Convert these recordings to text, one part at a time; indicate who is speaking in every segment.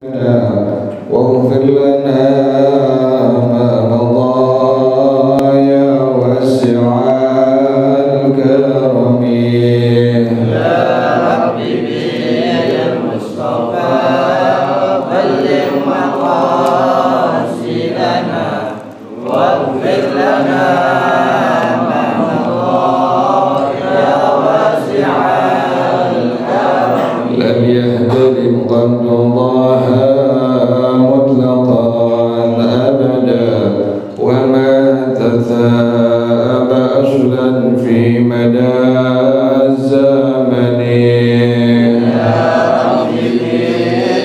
Speaker 1: واغفر لنا ما مضى يا واسع الكرم
Speaker 2: يا ربي بالمصطفى بلغ مقاصدنا واغفر لنا ما مضى يا واسع الكرم
Speaker 1: لم يهتدم قبل الله مطلقا أبدا وما تثاءب أصلا في مدى الزمن
Speaker 2: يا ربي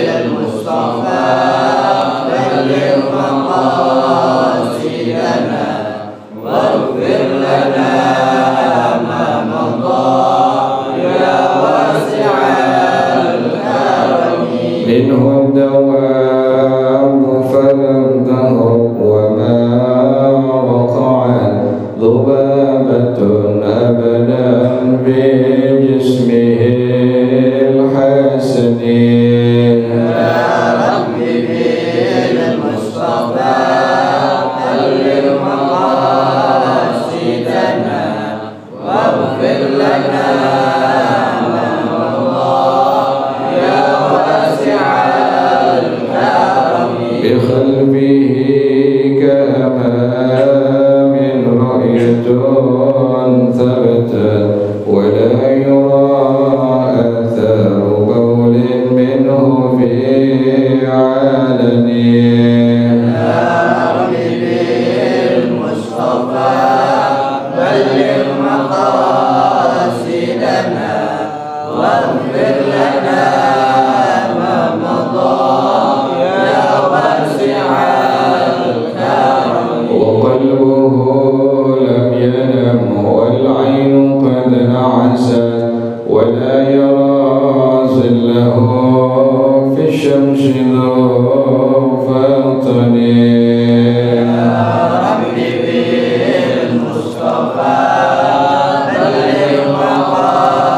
Speaker 2: بالمصطفى بلغ مقاصدنا واغفر لنا ما مضى يا واسع الكرم
Speaker 1: منه الدواب فلم تهرب وما وقعت ذبابة أبدا بجسمه الحسن
Speaker 2: يا ربي بالمصطفى بلغ مقاصدنا واغفر لنا ما مضى يا واسع الكرم
Speaker 1: بقلبه كأمام رأيت ثبتا ولا يرى أثر بول منه في علن
Speaker 2: يا ربي بالمصطفى بلغ مقاصدنا واغفر لنا ما مضى يا واسع الكرم
Speaker 1: وقلبه لم ينم والعين قد نعست ولا يرى ظله في الشمس ذو فطن
Speaker 2: يا ربي بالمصطفى بلغ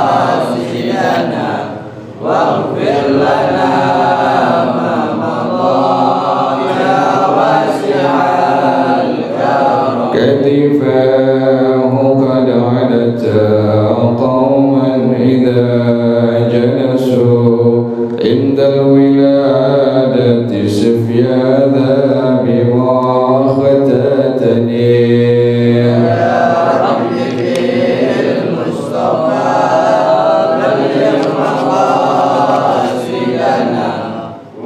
Speaker 2: مقاصدنا واغفر لنا ما مضى يا واسع الكرم
Speaker 1: كتفاه قد علتا قوما إذا جلسوا عند الولادة سفياذا بمختتني
Speaker 2: يا ربي بالمصطفى بلغ مقاصدنا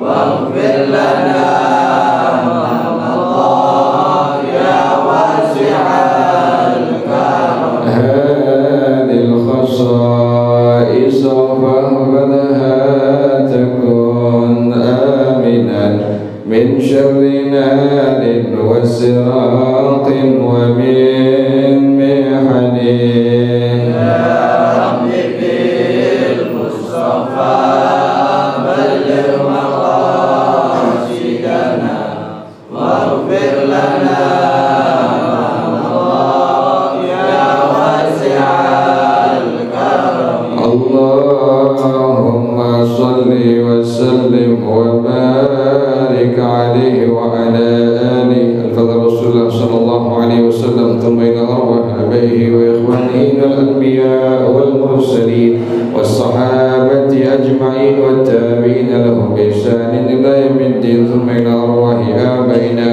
Speaker 2: واغفر لنا ما مضى يا واسع الكرم
Speaker 1: هذه الخصائص فاحفظها تكن آمنا من شر نار وسراق ومن محن
Speaker 2: يا ربي بالمصطفى بلغ مقاصدنا واغفر لنا ما مضى يا واسع الكرم
Speaker 1: اللهم صل وسلم وبارك عليه وعلى آله الفضل رسول الله صلى الله عليه وسلم ثم إلى أرواح آبائه وإخوانه من الأنبياء والمرسلين والصحابة أجمعين والتابعين لهم بإحسان إلى يوم الدين ثم إلى أرواح آبائنا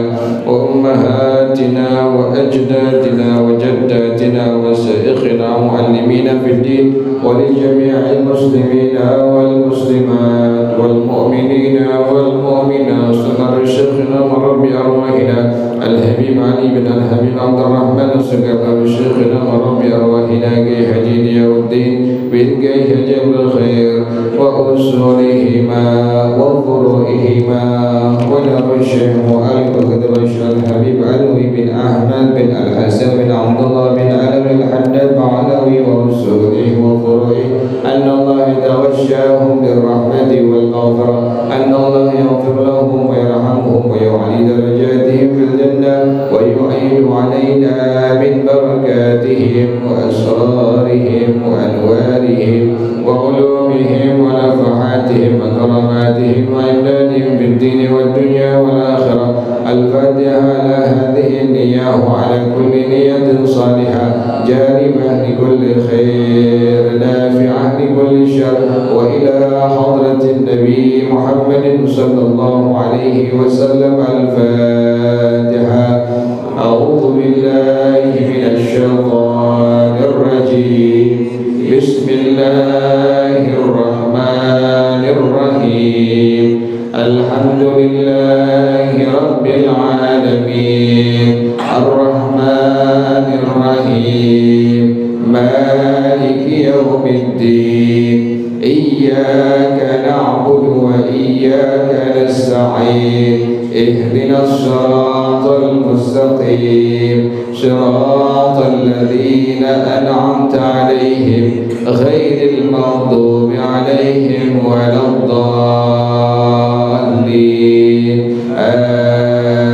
Speaker 1: وأمهاتنا وأجدادنا وجداتنا ومشايخنا ومعلمينا في الدين ولجميع المسلمين والمسلمات والمؤمنين والمؤمنات استمر شيخنا ورب أرواحنا الحبيب علي بن الحبيب عبد الرحمن سكر شيخنا ورب أرواحنا كي حجي الدين بالكي جبر الخير وأصولهما وفروعهما ونر الشيخ مؤلف قدر الحبيب علوي بن أحمد بن الحسن بن عبد الله بن علوي الحداد بعلوي وأصوله وفروعه أن الله يتغشاهم بالرحمة والمغفرة أن الله يغفر لهم ويرحمهم ويعلي درجاتهم في الجنة ويعين علينا من بركاتهم وأسرارهم وأنوارهم وعلومهم ونفحاتهم وكراماتهم وإمدادهم محمد صلى الله عليه وسلم. الفاتحة. أعوذ بالله من الشيطان الرجيم. بسم الله الرحمن الرحيم. الحمد لله رب العالمين. الرحمن الرحيم. مالك يوم الدين. إياك نعبد وإياك نستعين. اهدنا الصراط المستقيم. صراط الذين أنعمت عليهم غير المغضوب عليهم ولا الضالين.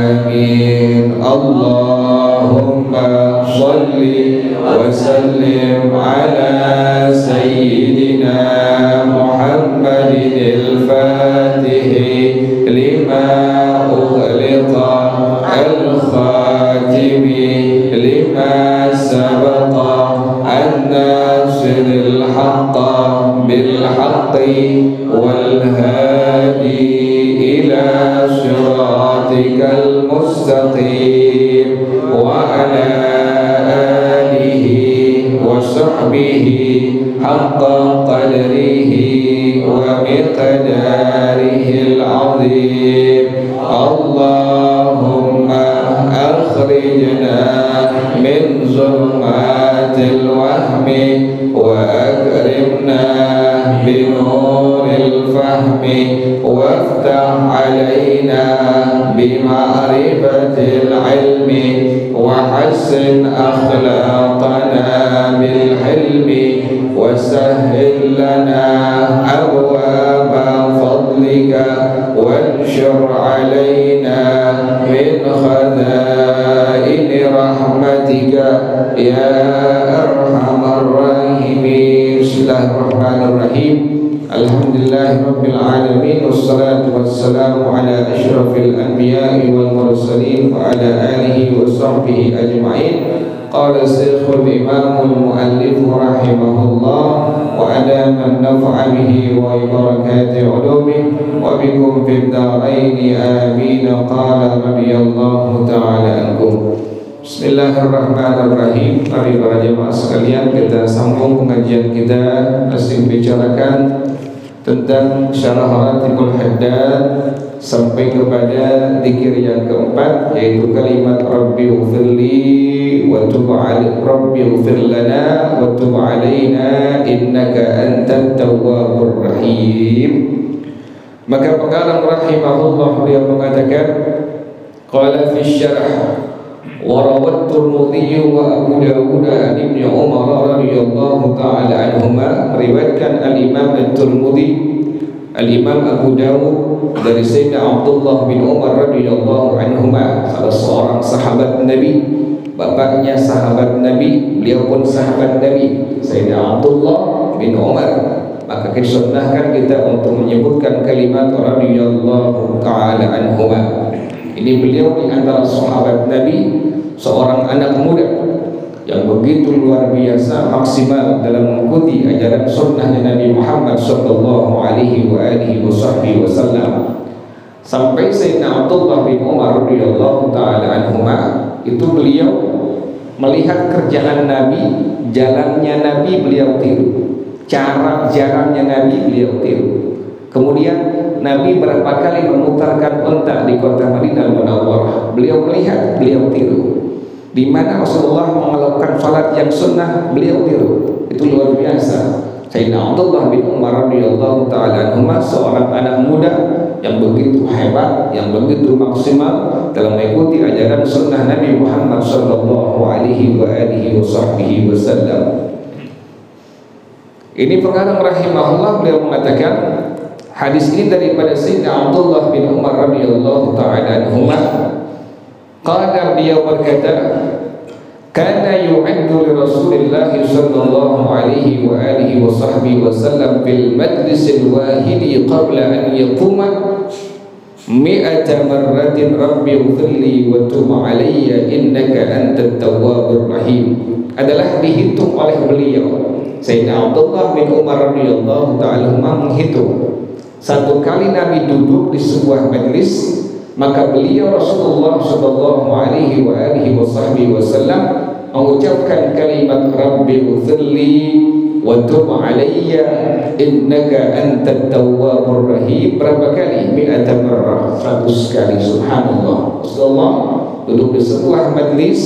Speaker 1: آمين. اللهم صل وسلم على سيدنا محمد الفاتح لما أغلق الخاتم لما سبق الناصر الحق بالحق والهادي إلى صراطك المستقيم وعلى آله وصحبه حق قدره ومقداره العظيم. اللهم أخرجنا من ظلمات الوهم وأكرمنا بنور الفهم وافتح علينا بمعرفة العلم وحسن أخلاقنا بالحلم وسهل لنا أبواب فضلك وانشر علينا من خزائن رحمتك يا أرحم الراحمين. بسم الله الرحمن الرحيم. الحمدلله رب العالمين والصلاة والسلام على أشرف الأنبياء والمرسلين وعلى آله وصحبه أجمعين. قال الشيخ الإمام المؤلف رحمه الله وأدام النفع به وبركات علومه وبكم في الدارين آمين. قال رضي الله تعالى عنكم. Bismillahirrahmanirrahim. Mari para jemaah sekalian, kita sambung pengajian kita masih bicarakan tentang syarah Ratibul Haddad sampai kepada zikir yang keempat, yaitu kalimat Rabbi ufirli wa tub alaina Rabbi ufir lana wa tub alaina innaka antat tawwabur rahim. Maka pengarang rahimahullah beliau mengatakan qala fi syarah وروى الترمذي وأبو داود عن ابن عمر رضي الله تعالى عنهما. Meriwayatkan al-Imam At-Tirmidzi, al-Imam Abu Dawud dari Sayyidina Abdullah bin Umar radhiyallahu anhuma, salah seorang sahabat Nabi, bapaknya sahabat Nabi, beliau pun sahabat Nabi, Sayyidina Abdullah bin Umar. Maka disunnahkan kita untuk menyebutkan kalimat radhiyallahu ta'ala anhuma. Ini beliau di antara sahabat Nabi, seorang anak muda yang begitu luar biasa maksimal dalam mengikuti ajaran sunnahnya Nabi Muhammad sallallahu alaihi wasallam. Sampai Sayyidina Abdullah bin Umar radhiyallahu taala anhuma itu beliau melihat kerjaan Nabi, jalannya Nabi beliau tiru, cara jalannya Nabi beliau tiru. Kemudian Nabi berapa kali memutarkan unta di kota Madinah Munawwarah, beliau melihat, beliau tiru. Di mana Rasulullah melakukan salat yang sunnah, beliau tiru. Itu luar biasa. Sayyidina Abdullah bin Umar radhiyallahu taala anhuma, seorang anak muda yang begitu hebat, yang begitu maksimal dalam mengikuti ajaran sunnah Nabi Muhammad sallallahu alaihi wasallam. Ini pengarang rahimahullah beliau mengatakan hadis ini daripada Sayyidina Abdullah bin Umar radhiyallahu taala anhuma. Qala beliau berkata, kana yu'addu li Rasulillah sallallahu alaihi wasallam fil majlis al-wahid qabla an yaquma mi'ata marratin rabbi ighfirli wa tub alayya innaka antat tawwabur rahim. Adalah dihitung oleh beliau Sayyidina Abdullah bin Umar radhiyallahu ta'ala menghitung Satu kali Nabi duduk di sebuah majlis, maka beliau Rasulullah sallallahu alaihi wasallam mengucapkan kalimat Rabbi ighfirli wa tub alayya innaka antat tawwabur rahim berapa kali? 100 marrah, 100 kali. Subhanallah. Rasulullah duduk di sebuah majlis,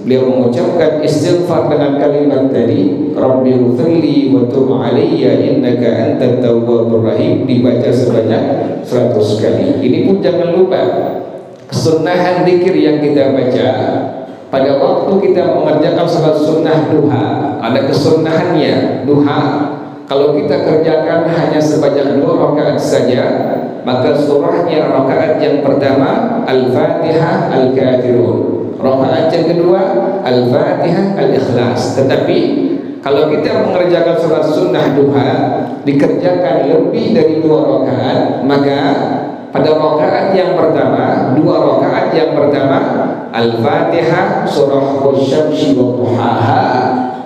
Speaker 1: beliau mengucapkan istighfar dengan kalimat tadi Rabbi ighfirli wa tub alayya innaka antat tawwabur rahim, dibaca sebanyak 100 kali. Ini pun jangan lupa kesunahan zikir yang kita baca pada waktu kita mengerjakan salat sunnah duha. Ada kesunahannya duha. Kalau kita kerjakan hanya sebanyak 2 rakaat saja, maka surahnya rakaat yang pertama Al-Fatihah Al-Kafirun, rakaat yang kedua Al-Fatihah Al-Ikhlas. Tetapi kalau kita mengerjakan salat sunnah duha dikerjakan lebih dari 2 rakaat, maka pada rakaat yang pertama, 2 rakaat yang pertama Al-Fatihah, surah Wasyamsi wa Duhaha,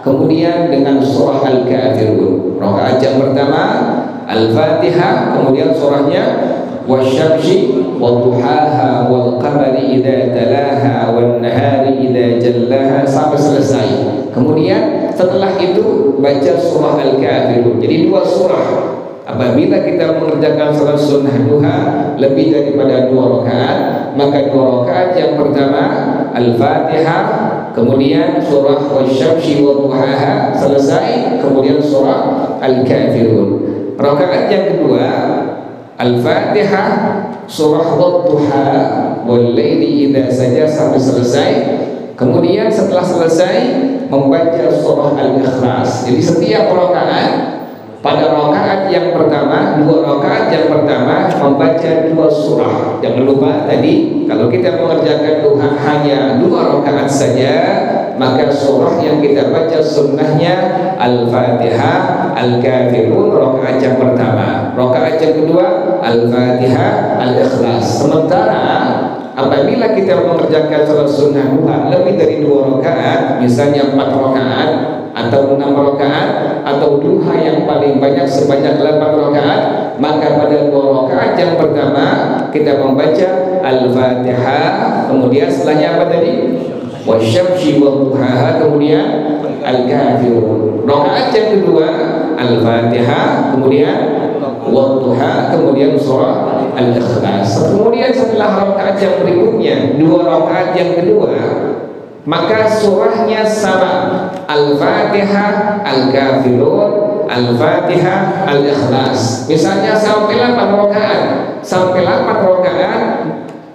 Speaker 1: kemudian dengan surah Al-Kafirun. Rakaat yang pertama Al-Fatihah, kemudian surahnya Wasyamsi wa Duhaha wal qamari idza talaha wan nahari idza jallaha sampai selesai. Kemudian setelah itu baca surah Al-Kafirun. Jadi 2 surah. Apabila kita mengerjakan salat sunnah duha lebih daripada 2 rakaat, maka 2 rakaat yang pertama Al-Fatihah, kemudian surah Wasyamsi wa Duhaha selesai, kemudian surah Al-Kafirun. Rakaat yang kedua Al-Fatihah, surah Wadduha wal laili idza saja sampai selesai. Kemudian setelah selesai membaca surah Al-Ikhlas. Jadi setiap rakaat, pada rakaat yang pertama, 2 rakaat yang pertama membaca 2 surah. Jangan lupa tadi kalau kita mengerjakan duha hanya 2 rakaat saja, maka surah yang kita baca sunnahnya Al-Fatihah Al-Kafirun rakaat yang pertama. Rakaat yang kedua Al-Fatihah Al-Ikhlas. Sementara apabila kita mengerjakan salat sunnah duha lebih dari 2 rakaat, misalnya 4 rakaat atau 6 rakaat atau duha yang paling banyak sebanyak 8 rakaat, maka pada 2 rakaat yang pertama kita membaca Al-Fatihah, kemudian setelahnya apa tadi? Wasyamsi wa Duhaha, kemudian Al-Kafirun. Rakaat yang kedua Al-Fatihah, kemudian Wadduha, kemudian surah Al-Ikhlas. Kemudian setelah rakaat yang berikutnya, 2 rakaat yang kedua, maka surahnya sama, Al-Fatihah Al-Kafirun, Al-Fatihah Al-Ikhlas. Misalnya sampai 8 rakaat, sampai 8 rakaat,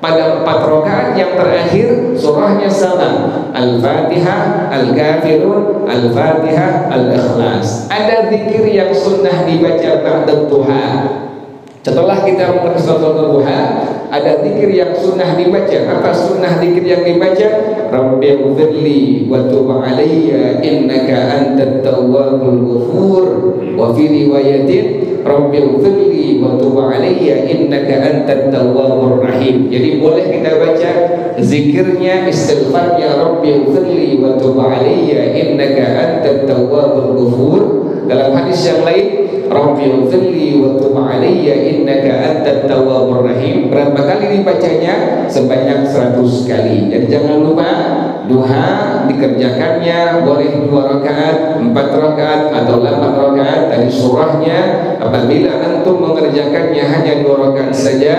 Speaker 1: pada 4 rakaat yang terakhir surahnya sama, Al-Fatihah Al-Kafirun, Al-Fatihah Al-Ikhlas. Ada zikir yang sunnah dibaca ba'da duha. Setelah kita mengerti salat duha, ada zikir yang sunnah dibaca. Apa sunnah zikir yang dibaca? Rabbi ighfirli wa tub alayya innaka antat tawwabul ghafur. Wa fi riwayatin Rabbi ighfirli wa tub alayya innaka antat tawwabur rahim. Jadi boleh kita baca zikirnya, istighfarnya Rabbi ighfirli wa tub alayya innaka antat tawwabul ghafur. Dalam hadis yang lain Rabbi ighfirli wa tub alayya innaka antat tawwabur rahim. Berapa kali dibacanya? Sebanyak 100 kali. Jadi jangan lupa duha dikerjakannya boleh 2 rakaat, 4 rakaat atau 8 rakaat. Tadi surahnya apabila antum mengerjakannya hanya 2 rakaat saja,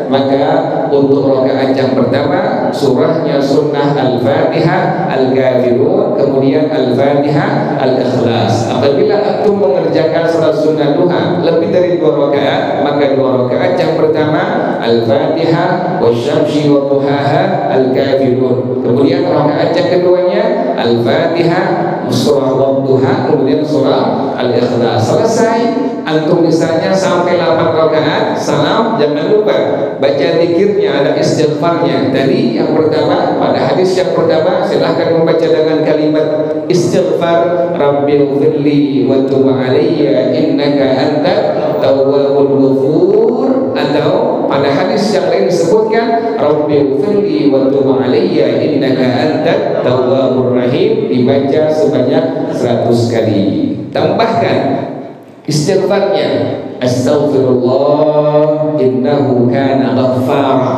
Speaker 1: maka untuk rakaat yang pertama surahnya sunnah Al-Fatihah Al-Kafirun, kemudian Al-Fatihah Al-Ikhlas. Apabila antum mengerjakan salat sunnah duha lebih dari 2 rakaat, maka 2 rakaat yang pertama Al-Fatihah Wasyamsi wa Duhaha Al-Kafirun, kemudian rakaat yang keduanya Al-Fatihah surah Wadduha, kemudian surah Al-Ikhlas. Selesai antum misalnya sampai 8 rakaat, salam, jangan lupa baca zikirnya, ada istighfarnya. Tadi yang pertama, pada hadis yang pertama silahkan membaca dengan kalimat istighfar Rabbi ighfirli wa tub alayya innaka antat tawwabul ghafur, atau pada hadis yang lain disebutkan Rabbi ighfirli wa tub alayya innaka antat tawwabur rahim, dibaca sebanyak 100 kali. Tambahkan istighfarnya, astaghfirullah innahu kana ghaffara,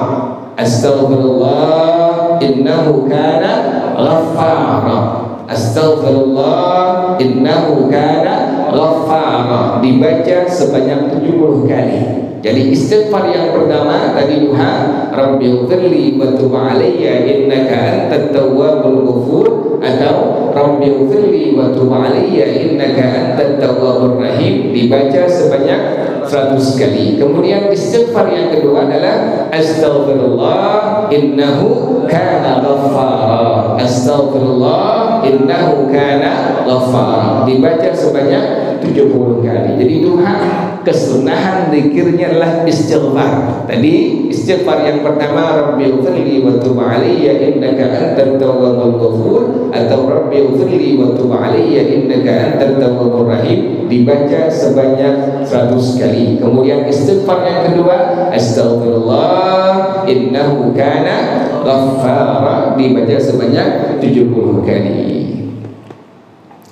Speaker 1: astaghfirullah innahu kana ghaffara, astaghfirullah innahu kana ghaffara, dibaca sebanyak 70 kali. Jadi istighfar yang pertama tadi duha, Rabbighfirli wa tub alayya innaka antat tawwabul ghafur, atau Rabbighfirli wa tub alayya innaka antat tawwabur rahim, dibaca sebanyak 100 kali. Kemudian istighfar yang kedua adalah astaghfirullah innahu kana ghaffara, astaghfirullah innahu kana ghaffara, dibaca sebanyak 70 kali. Jadi duha kesunahan zikirnya adalah istighfar. Tadi istighfar yang pertama Rabbighfirli wa tub alayya innaka antat tawwabul ghafur, atau Rabbighfirli wa tub alayya innaka antat tawwabur rahim, dibaca sebanyak 100 kali. Kemudian istighfar yang kedua astaghfirullah innahu kana ghaffara, dibaca sebanyak 70 kali.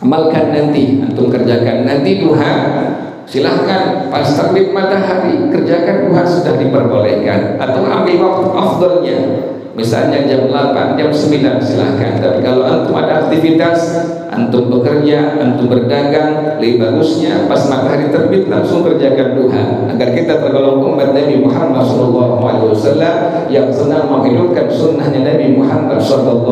Speaker 1: Amalkan nanti, antum kerjakan nanti duha. Silahkan pas terbit matahari kerjakan duha, sudah diperbolehkan, atau ambil waktu afdalnya, misalnya jam 8, jam 9 silahkan. Tapi kalau antum ada aktivitas, antum bekerja, antum berdagang, lebih bagusnya pas matahari terbit langsung kerjakan duha, agar kita tergolong umat Nabi Muhammad SAW yang senang menghidupkan sunnahnya Nabi Muhammad SAW.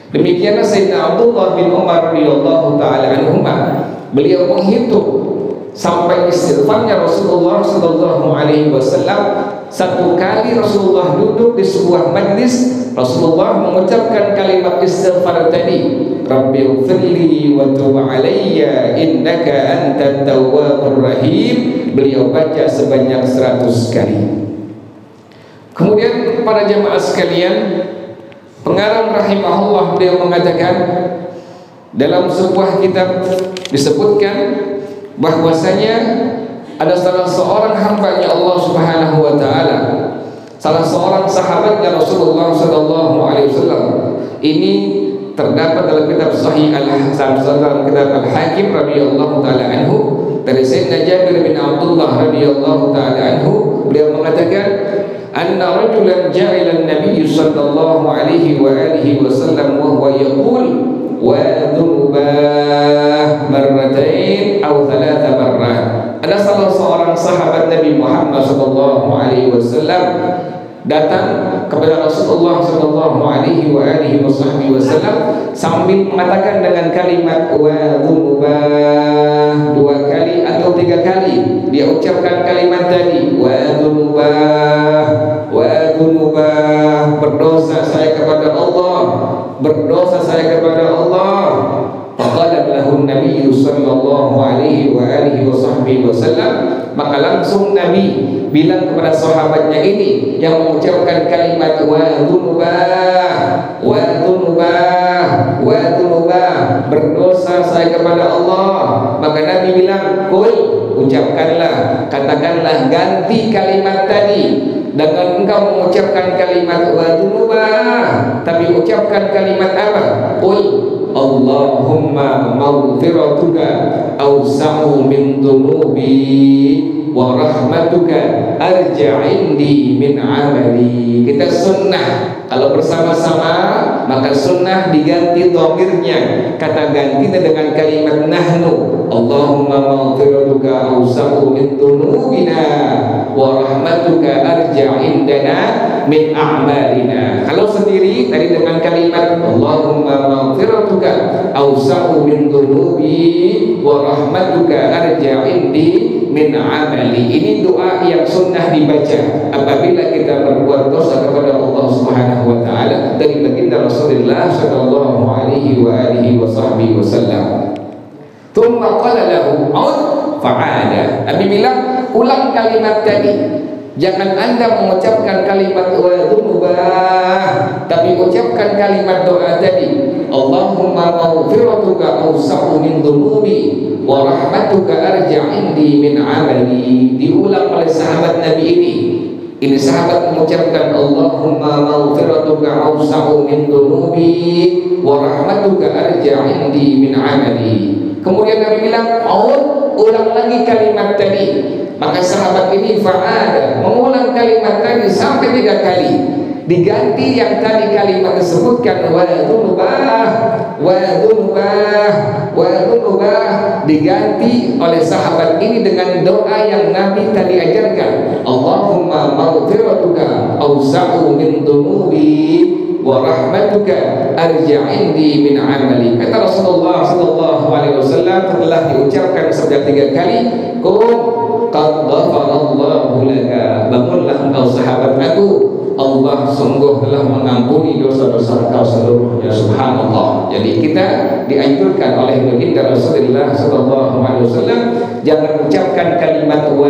Speaker 1: Demikianlah Sayyidina Abdullah bin Umar radhiyallahu taala anhuma, beliau menghitung sampai istighfarnya Rasulullah sallallahu alaihi wasallam. Satu kali Rasulullah duduk di sebuah majlis, Rasulullah mengucapkan kalimat istighfar tadi, Rabbighfirli wa tub alayya innaka antat tawwabur rahim, beliau baca sebanyak 100 kali. Kemudian para jamaah sekalian, pengarang rahimahullah beliau mengatakan dalam sebuah kitab disebutkan bahwasanya ada salah seorang hamba-Nya Allah Subhanahu wa taala, salah seorang sahabatnya Rasulullah sallallahu alaihi wasallam. Ini terdapat dalam kitab Sahih Al-Hasan, dalam kitab Al-Hakim radhiyallahu taala anhu, dari Sayyidina Jabir bin Abdullah radhiyallahu taala anhu, beliau mengatakan anna rajulan ja'ila an-nabiy sallallahu alaihi wa alihi wasallam wa huwa yaqul wa dhunubah marratain aw thalatha marrat. Ada salah seorang sahabat Nabi Muhammad sallallahu alaihi wasallam datang kepada Rasulullah sallallahu alaihi wa alihi wasallam sambil mengatakan dengan kalimat wa dhunubah 2 kali atau 3 kali. Dia ucapkan kalimat tadi wa dhunubah, berdosa saya kepada Allah, berdosa saya kepada Allah. Faqala lahu Nabi sallallahu alaihi wa alihi wasallam, maka langsung Nabi bilang kepada sahabatnya ini yang mengucapkan kalimat wa dhunubah, berdosa saya kepada Allah. Maka Nabi bilang, "Qul, ucapkanlah, katakanlah, ganti kalimat tadi. Dengan engkau mengucapkan kalimat wa dhunubah, tapi ucapkan kalimat apa? Qul Allahumma maghfiratuka awsa'u min dhunubi wa rahmatuka arja' indi min amali." Kita sunnah kalau bersama-sama, maka sunnah diganti dhamirnya, kata gantinya dengan kalimat nahnu. Allahumma maghfiratuka awsa'u min dhunubina wa rahmatuka arja' indana min a'malina. Kalau sendiri tadi dengan kalimat Allahumma maghfiratuka awsa'u min dhunubi wa rahmatuka arja' indi min amali. Ini doa yang sunnah dibaca apabila kita berbuat dosa kepada Allah Subhanahu wa taala dari baginda Rasulullah sallallahu alaihi wa alihi wasallam. Tsumma qala lahu ud fa'ada. Nabi bilang, ulang kalimat tadi. Jangan Anda mengucapkan kalimat wa dhunubah, tapi ucapkan kalimat doa tadi. Allahumma maghfiratuka awsa'u min dhunubi wa rahmatuka arja' indi min amali. Diulang oleh sahabat Nabi ini. Ini sahabat mengucapkan Allahumma maghfiratuka awsa'u min dhunubi wa rahmatuka arja indi min amali. Kemudian Nabi bilang, ulang lagi kalimat tadi. Maka sahabat ini fa'ada, mengulang kalimat tadi sampai 3 kali. Diganti yang tadi kalimat disebutkan wa dzunubah, diganti oleh sahabat ini dengan doa yang Nabi tadi ajarkan. Allahumma maghfiratuka awsa'u min dunubi wa rahmatuka arja indi min amali. Kata Rasulullah sallallahu alaihi wasallam telah diucapkan sabda 3 kali, qad ghafarallahu laka, bangunlah engkau sahabat aku, Allah sungguh telah mengampuni dosa-dosa engkau seluruhnya. Subhanallah. Jadi kita dianjurkan oleh baginda Rasulullah sallallahu alaihi wasallam jangan ucapkan kalimat wa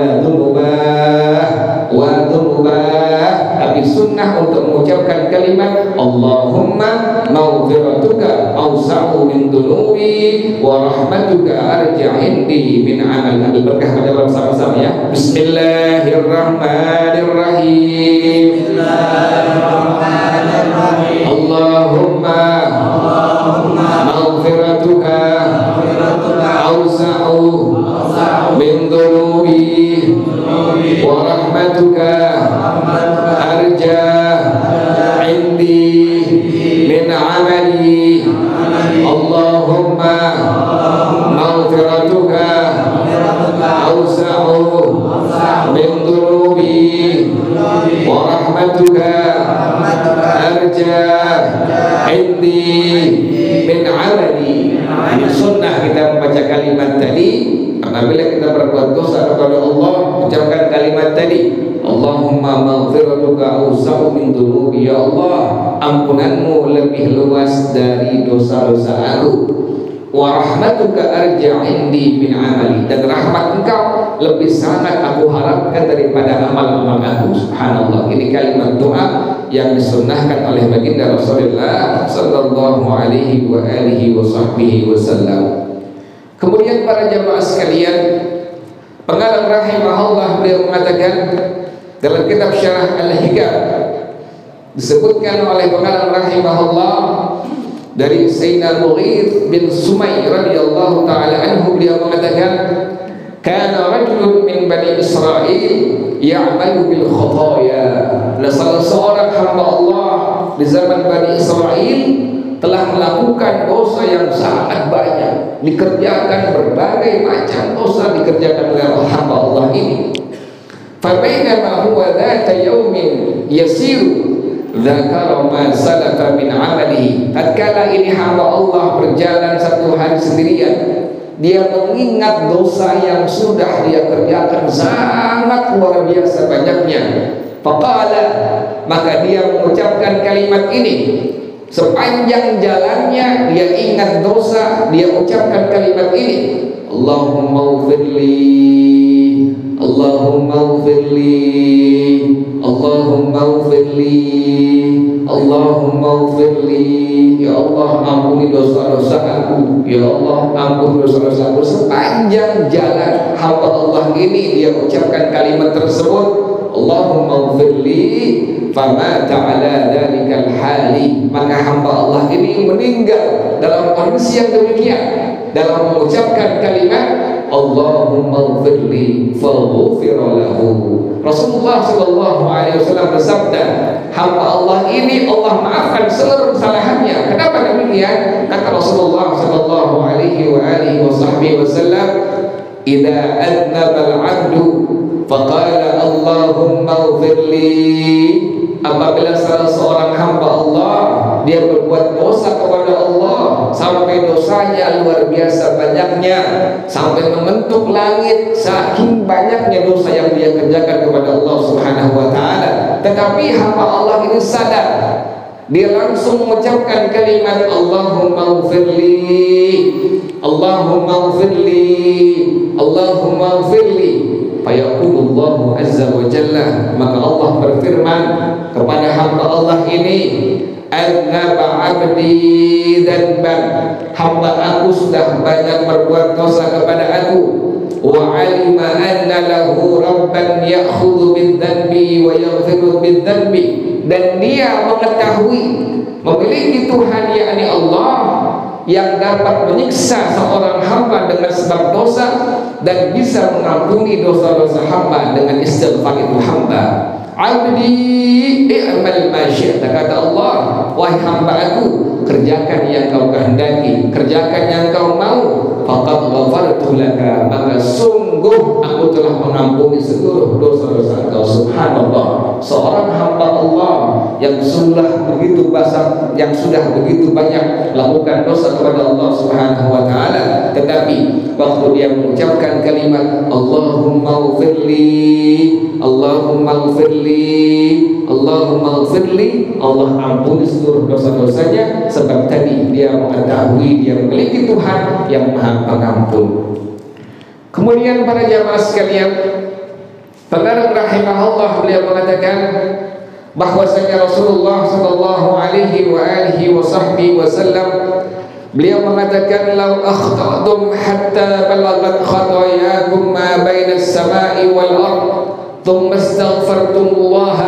Speaker 1: dzunubah, tapi sunnah untuk mengucapkan kalimat Allahumma maghfiratuka awsa'u min dunubi wa rahmatuka arja indi min amal. Ambil berkah pada bersama-sama ya. Bismillahirrahmanirrahim. Allahumma maghfiratuka awsa'u min dunubi wa rahmatuka arja indi min amali. Allahumma maghfiratuka awsa'u min dunubi wa rahmatuka arja indi min amali. Sunnah kita membaca kalimat tadi apabila kita berbuat dosa kepada Allah, ucapkan kalimat tadi Allahumma maghfiratuka awsa'u min dunubi. Ya Allah, ampunanmu lebih luas dari dosa-dosa aku. Wa rahmatuka arja indi min amali, dan rahmat engkau lebih sangat aku harapkan daripada amal-amal aku. Subhanallah. Ini kalimat doa yang disunnahkan oleh baginda Rasulullah sallallahu alaihi wa alihi wa sahbihi wasallam. Kemudian para jamaah sekalian, Pengarang rahimahullah beliau mengatakan dalam kitab Syarah Al-Hikam, disebutkan oleh pengarang rahimahullah dari Sayyidina Mughith bin Sumay radhiyallahu taala anhu, beliau mengatakan kana rajulun min Bani Israil ya'malu bil khataya. Ada salah seorang hamba Allah di zaman Bani Israil telah melakukan dosa yang sangat banyak, dikerjakan berbagai macam dosa dikerjakan oleh hamba Allah ini. Fabainama huwa dzata yaumin yasiru dzakara ma salafa min amalihi. Tatkala ini hamba Allah berjalan satu hari sendirian, dia mengingat dosa yang sudah dia kerjakan sangat luar biasa banyaknya. Faqala, maka dia mengucapkan kalimat ini. Sepanjang jalannya dia ingat dosa, dia ucapkan kalimat ini, Allahumma ghfirli, Allahumma ghfirli, Allahumma ghfirli, Allahumma ghfirli. Ya Allah, ampuni dosa-dosa aku, ya Allah, ampuni dosa-dosa aku. Sepanjang jalan hamba Allah ini dia ucapkan kalimat tersebut, Allahumma ghfirli, famata ala dhalikal hali. Maka hamba Allah ini meninggal dalam kondisi yang demikian, dalam mengucapkan kalimat Allahumma ghfirli faghfira lahu. Rasulullah sallallahu alaihi wasallam bersabda, hamba Allah ini Allah maafkan seluruh kesalahannya. Kenapa demikian? Kata Rasulullah sallallahu alaihi wasallam, idza adnaba al-'abdu faqala Allahumma ghfirli. Apabila salah seorang hamba Allah dia berbuat dosa kepada Allah sampai dosanya luar biasa banyaknya, sampai membentuk langit saking banyaknya dosa yang dia kerjakan kepada Allah Subhanahu wa taala, tetapi hamba Allah ini sadar, dia langsung mengucapkan kalimat Allahumma ghfirli, Allahumma ghfirli, Allahumma ghfirli. Fayaqulullahu azza wa jalla, maka Allah berfirman kepada hamba Allah ini, Annaba abdi dzanban, hamba aku sudah banyak berbuat dosa kepada aku. Wa alima anna lahu rabban ya'khudhu bidzanbi wa yaghfiru bidzanbi, dan dia mengetahui, memiliki Tuhan yakni Allah yang dapat menyiksa seorang hamba dengan sebab dosa dan bisa mengampuni dosa-dosa hamba dengan istighfar itu hamba. Abdi i'mal ma syi'ta, kata Allah, wahai hamba aku, kerjakan yang kau kehendaki, kerjakan yang kau mau, faqad ghafartu laka, maka sungguh aku telah mengampuni seluruh dosa-dosa engkau. Subhanallah, seorang hamba Allah yang sudah begitu banyak melakukan dosa kepada Allah Subhanahu wa taala, tetapi waktu dia mengucapkan kalimat Allahumma ighfirli, Allahumma ighfirli, Allahumma ighfirli, Allah ampuni seluruh dosa-dosanya, sebab tadi dia mengetahui dia memiliki Tuhan yang Maha Pengampun. Kemudian para jamaah sekalian, pengarang rahimahullah beliau mengatakan bahwasanya Rasulullah sallallahu alaihi wasallam beliau mengatakan lau akhta'tum hatta balagat khatayakum ma baina as-sama'i wal ard thumma astaghfartumullah,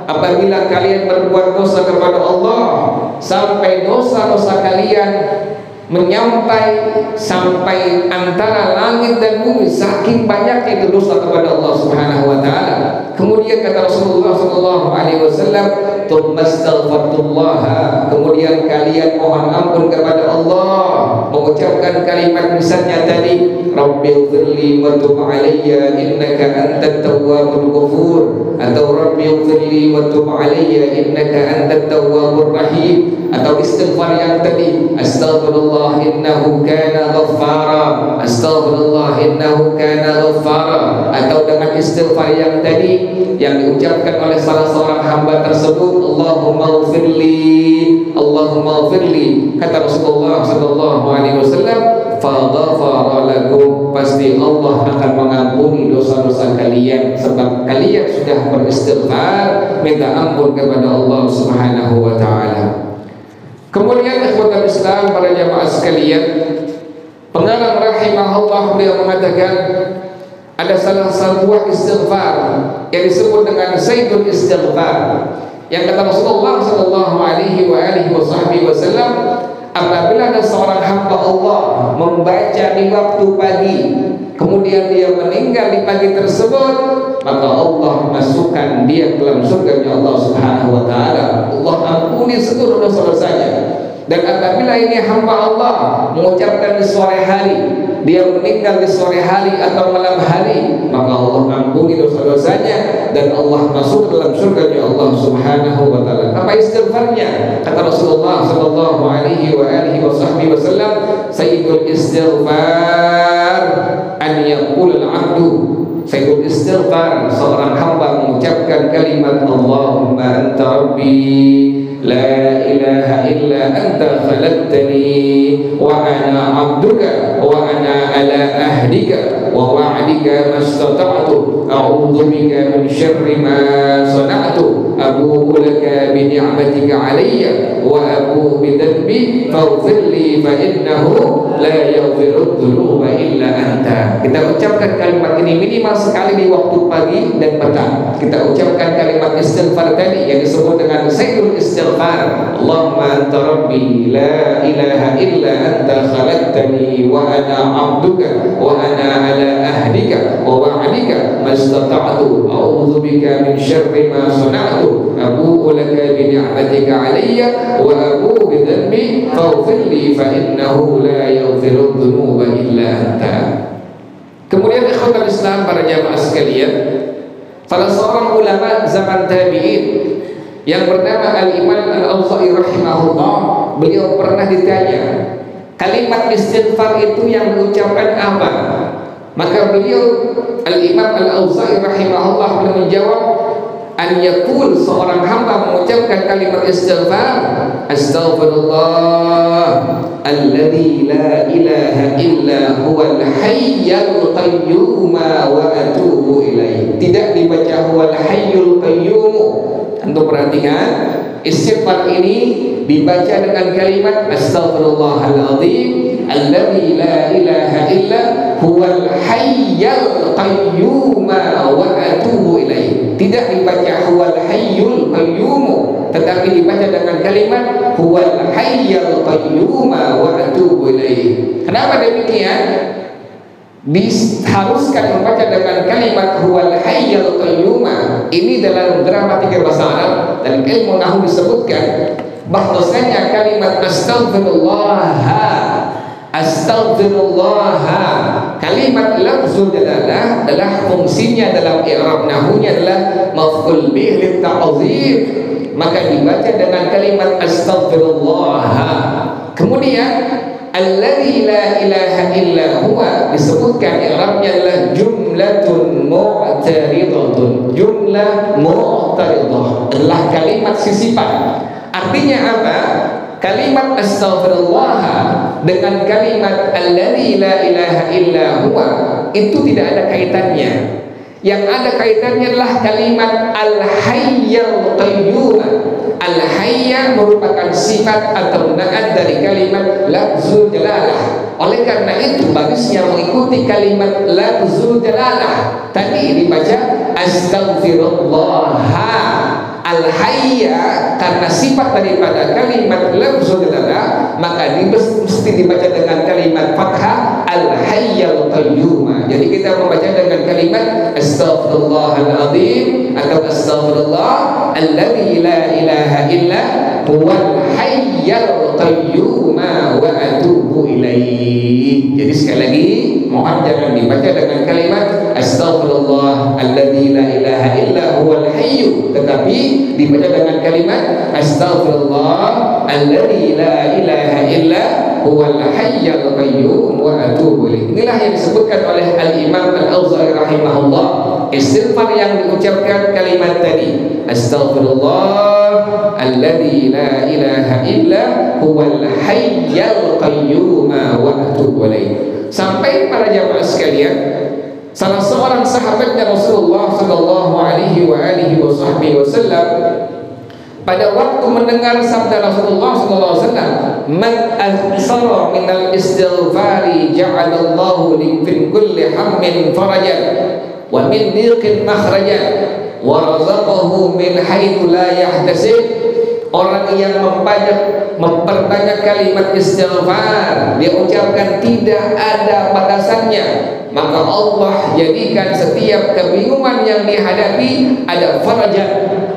Speaker 1: apabila kalian berbuat dosa kepada Allah sampai dosa-dosa kalian sampai antara langit dan bumi, saking banyaknya itu dosa kepada Allah Subhanahu wa taala. Kemudian kata Rasulullah sallallahu alaihi wasallam, "Tumastaghfirullah", kemudian kalian mohon ampun kepada Allah, mengucapkan kalimat misalnya tadi, "Rabbighfirli wa tub 'alayya innaka antat tawwabur ghafur", atau "Rabbighfirli wa tub 'alayya innaka antat tawwabur rahim", atau istighfar yang tadi, "Astaghfirullah innahu kana ghaffara", "Astaghfirullah innahu kana ghaffara", atau dengan istighfar yang tadi yang diucapkan oleh salah seorang hamba tersebut, "Allahumma ighfirli, Allahumma ighfirli", kata Rasulullah sallallahu alaihi wasallam, "Faghfara lakum", pasti Allah akan mengampuni dosa-dosa kalian sebab kalian sudah beristighfar minta ampun kepada Allah Subhanahu wa taala. Kemudian ikhwatul Islam, para jamaah sekalian, pengarang rahimahullah beliau mengatakan ada salah satu buah istighfar yang disebut dengan Sayyidul Istighfar, yang kata Rasulullah sallallahu alaihi wasallam, apabila ada seorang hamba Allah membaca di waktu pagi, kemudian dia meninggal di pagi tersebut, maka Allah masukkan dia ke dalam surga-Nya Allah Subhanahu wa taala. Allah ampuni seluruh dosa-dosanya. Dan apabila ini hamba Allah mengucapkan di sore hari, dia meninggal di sore hari atau malam hari, maka Allah ampuni dosa-dosanya dan Allah masuk dalam surga-Nya Allah Subhanahu wa taala. Apa istighfarnya? Kata Rasulullah sallallahu alaihi wasallam, "Sayyidul istighfar an yaqul al-'abdu", sayyidul istighfar, seorang hamba mengucapkan kalimat Allahumma anta rabbi la ilaha illa anta khalaqtani wa ana 'abduka wa ana ala ahdika wa wa'dika mastata'tu a'udzu bika min syarri ma sana'tu abu'u laka bi ni'matika 'alayya wa abu'u bi dhanbi faghfir li fa innahu la yaghfiru dzunuba illa anta. Kita ucapkan kalimat ini minimal sekali di waktu pagi dan petang. Kita ucapkan kalimat istighfar tadi yang disebut dengan Sayyidul Istighfar, Allahumma anta rabbi la ilaha illa anta khalaqtani wa ana 'abduka wa ana ala ahdika wa wa'dika mastata'tu a'udzu bika min syarri ma sana'tu abu'u laka bi ni'matika 'alayya wa abu'u bi dhanbi faghfir li fa innahu la yaghfiru dzunuba illa anta. Kemudian ikhwatul Islam, para jamaah sekalian, salah seorang ulama zaman tabi'in yang bernama Al-Imam Al-Auza'i rahimahullah, beliau pernah ditanya kalimat istighfar itu yang diucapkan apa? Maka beliau Al-Imam Al-Auza'i rahimahullah beliau menjawab, an yakul, seorang hamba mengucapkan kalimat istighfar, astaghfirullah alladzi la ilaha illa huwal hayyul qayyum wa atubu ilaih. Tidak dibaca huwal hayyul qayyum. Untuk perhatikan, istighfar ini dibaca dengan kalimat astaghfirullahaladzim alladzi la ilaha illa huwal hayyul qayyum wa atubu ilaih. Tidak dibaca huwal hayyul qayyum, tetapi tetapi dibaca dengan kalimat huwal hayyul qayyum wa atubu ilaih. Kenapa demikian? Diharuskan membaca dengan kalimat huwal hayyul qayyum. Ini dalam gramatikal bahasa Arab dan ilmu nahwu disebutkan bahwasanya kalimat astaghfirullah, kalimat lafzul jalalah adalah fungsinya dalam i'rab nahwunya adalah maf'ul bih lit ta'zim, maka dibaca dengan kalimat astaghfirullah. Kemudian alladzi la ilaha illa huwa disebutkan i'rabnya adalah jumlatun mu'taridatun. Jumlah mu'taridah adalah kalimat sisipan. Artinya apa? Kalimat astaghfirullah dengan kalimat alladzi la ilaha illa huwa itu tidak ada kaitannya. Yang ada kaitannya adalah kalimat al-hayyul qayyum. Al-hayya merupakan sifat atau na'at dari kalimat lafzul jalalah. Oleh karena itu barisnya mengikuti kalimat lafzul jalalah. Tadi dibaca astaghfirullah. Al-hayya karena sifat daripada kalimat lafzul jalalah, maka mesti dibaca dengan kalimat fathah al-hayyul qayyum. Jadi kita membaca dengan kalimat astaghfirullahaladzim atau astaghfirullah alladzi la ilaha illa huwal hayyul qayyum wa atubu ilaih. Jadi sekali lagi mohon jangan dibaca dengan kalimat astaghfirullah alladzi la ilaha illa huwal hayyu, tetapi dibaca dengan kalimat astaghfirullah alladzi la ilaha illa huwal hayyul qayyum wa atubu ilaih. Inilah yang disebutkan oleh Al-Imam Al-Auza'i rahimahullah. Istighfar yang diucapkan kalimat tadi astaghfirullah alladzi la ilaha illa huwal hayyul qayyum wa atubu ilaih. Sampai para jamaah sekalian, salah seorang sahabatnya Rasulullah sallallahu alaihi wasallam pada waktu mendengar sabda Rasulullah sallallahu alaihi wasallam, man aksara minal istighfari ja'alallahu li kulli hammin farajan wa min dhiqin makhrajan wa razaqahu min haitsu la yahtasib. Orang yang memperbanyak kalimat istighfar, dia ucapkan tidak ada batasannya, maka Allah jadikan setiap kebingungan yang dihadapi ada farajan,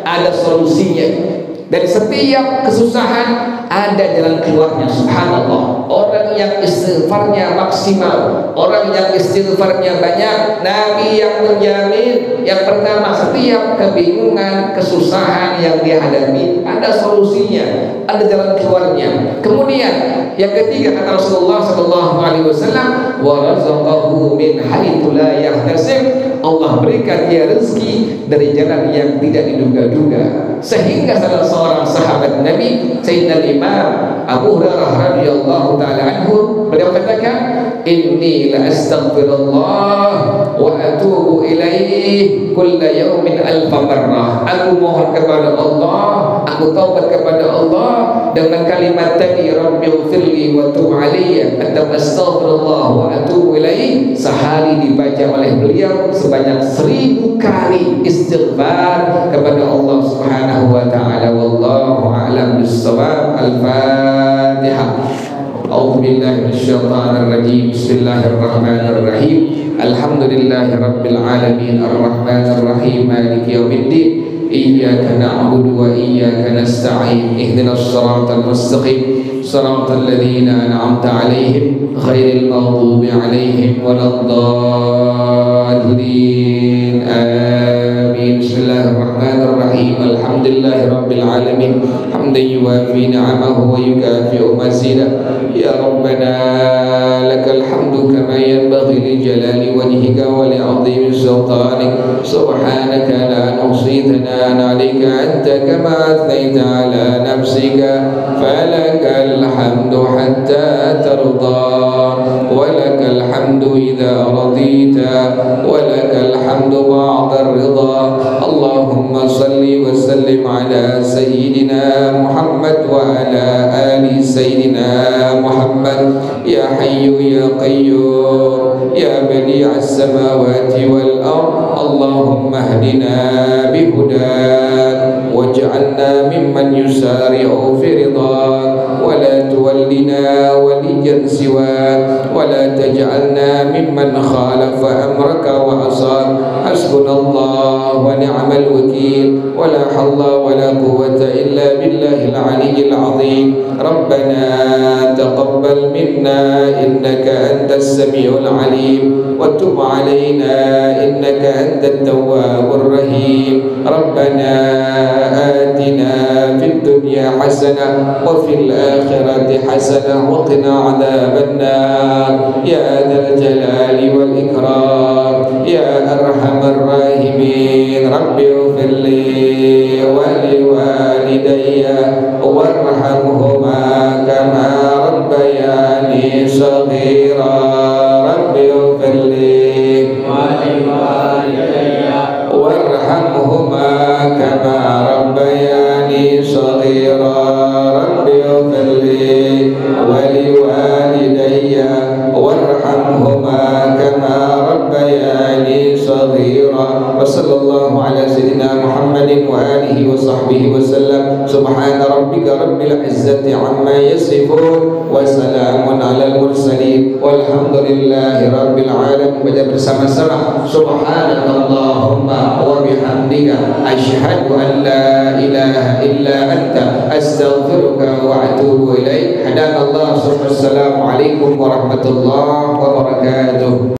Speaker 1: ada solusinya. Dari setiap kesusahan ada jalan keluarnya. Subhanallah. Orang yang istighfarnya maksimal, orang yang istighfarnya banyak, Nabi yang menjamin yang pertama setiap kebingungan, kesusahan yang dihadapi ada solusinya, ada jalan keluarnya. Kemudian yang ketiga kata Rasulullah sallallahu alaihi wasallam, wa razaqahu min haitsu la yahtasib. Allah berikan dia rezeki dari jalan yang tidak diduga-duga. Sehingga salah seorang sahabat Nabi, Sayyidina Imam Abu Hurairah radhiyallahu taala anhu, beliau katakan, inni la astaghfirullah wa atubu ilaihi kulla yawmin alfa marrah. Aku mohon kepada Allah, aku taubat kepada Allah dengan kalimat tadi, rabbighfirli wa tub alayya, atau astaghfirullah wa atubu ilaihi, sehari dibaca oleh beliau sebanyak 1000 kali istighfar kepada Allah Subhanahu wa taala. Wallahu a'lam bis-shawab. Al-Fatihah. A'udzu billahi minasyaitonir rajim. Bismillahirrahmanirrahim. Alhamdulillahirabbil alamin arrahmanir rahim maliki yaumiddin. Iyyaka na'budu wa iyyaka nasta'in. Ihdinas siratal mustaqim. Siratal ladzina an'amta 'alaihim ghairil maghdubi 'alaihim waladdallin. Amin. Bismillahirrahmanirrahim. Alhamdulillahirabbil alamin. Hamdan yuwafi ni'amahu wa yukafi'u mazidah. Ya Rabbana lakal hamdu kama yanbaghi li jalali wajhika wa li 'azimi sultanik. Subhanaka la nuhsi thana'an 'alaika anta kama athnayta 'ala nafsika. Falakal hamdu hatta tarda wa lakal hamdu idza radita wa lakal hamdu ba'da ridha. Allahumma salli wa sallim ala sayyidina Muhammad wa ala ali sayyidina Muhammad. Ya Hayyu ya Qayyum يا بديع السماوات والأرض اللهم اهدنا بهداك واجعلنا ممن يسارع في رضاك ولا تولنا وليا سواك ولا تجعلنا ممن خالف أمرك وعصاك حسبنا الله ونعم الوكيل ولا حول ولا قوة إلا بالله العلي العظيم ربنا تقبل منا إنك أنت السميع العليم وتب علينا إنك أنت التواب الرحيم ربنا آتنا في الدنيا حسنة وفي الآخرة حسنة وقنا عذاب النار يا ذا الجلال والإكرام يا أرحم الراحمين رب اغفر لي ولوالدي وارحمهما كما ربياني صغيرا رب اغفر لي وارحمهما كما ربياني صغيرا رب اغفر لي ولوالدي وارحمهما كما ربياني صغيرا وصلى الله على سيدنا محمد وآله وصحبه وسلم سبحان ربك رب العزة عما يصفون وسلام على المرسلين والحمد لله رب العالمين. Baca bersama-sama subhanakallahumma wa bihamdika asyhadu an la ilaha illa anta astaghfiruka wa atubu ilaik. Hadakallahu. Assalamualaikum warahmatullahi wabarakatuh.